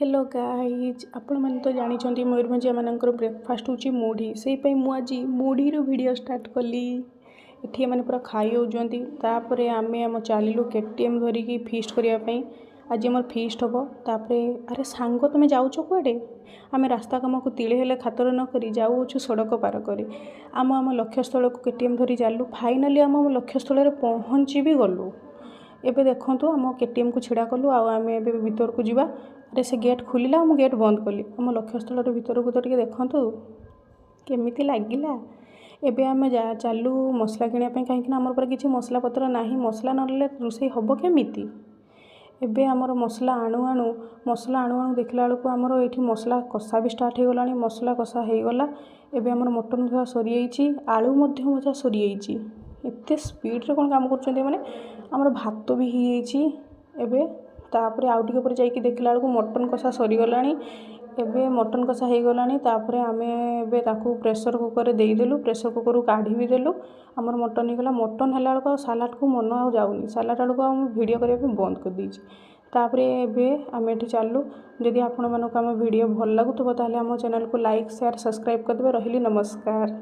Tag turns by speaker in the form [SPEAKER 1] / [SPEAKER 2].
[SPEAKER 1] Hello guys आपण मैंने तो जानी मयूरभंजिया मानकर ब्रेकफास्ट होची मुढ़ी से आज मुढ़ी वीडियो स्टार्ट कली एठी मैंने पूरा खाई होउजंती तापरे आमे हम चलिलु केटीएम धरिकी फीस्ट करने आज आम फीस्ट हम तापरे अरे सांग तुम जाऊच कुआडे आम रास्ता कम को तिले हेले खातर न करी जाऊँ सड़क पार करी आम लक्ष्यस्थल को केटीएम धरी जालु फाइनाली आम लक्ष्यस्थल पहुँची भी गलु एबे देखंतु आम केटीएम को छिड़ा कलु आम एबे भीतर को जीवा अरे से गेट खोलिला मु गेट बंद कली आम लक्ष्यस्थल भीतर को तो टिके देखंतु केमिति लागिला एबे आम चालू मसला किनिया कहीं आमर पर किसी मसला पत्र नाही मसला नले रोषे हम केमिति एबे आमर मसला आणु आणु देखला बेलू आमर ये मसला कषा भी स्टार्ट हो गला मसला कषा हो गला एबे आमर मटन भजा सरी जाइए आलू भजा सरी जाइए एते स्पीड रे कौन काम कर माने आमर भात भी हो जाइए तापर आउ टिके पर जाइए देखला बेलू मटन कषा सरीगला एबे मटन कषा हो गला तापर आम ए प्रेसर कुकर देदेलु प्रेसर कुकर काढ़ी भी देलु आमर मटन होगा मटन है बेलू सालाड को मन आ जाऊनी सालाड बेलू आम वीडियो करने बंद कर देछि तापर एबे आम ये चलू जदि आपण मानक आम वीडियो भल लगुव ताल आम चैनल को लाइक शेयर सब्सक्राइब करदे रही नमस्कार।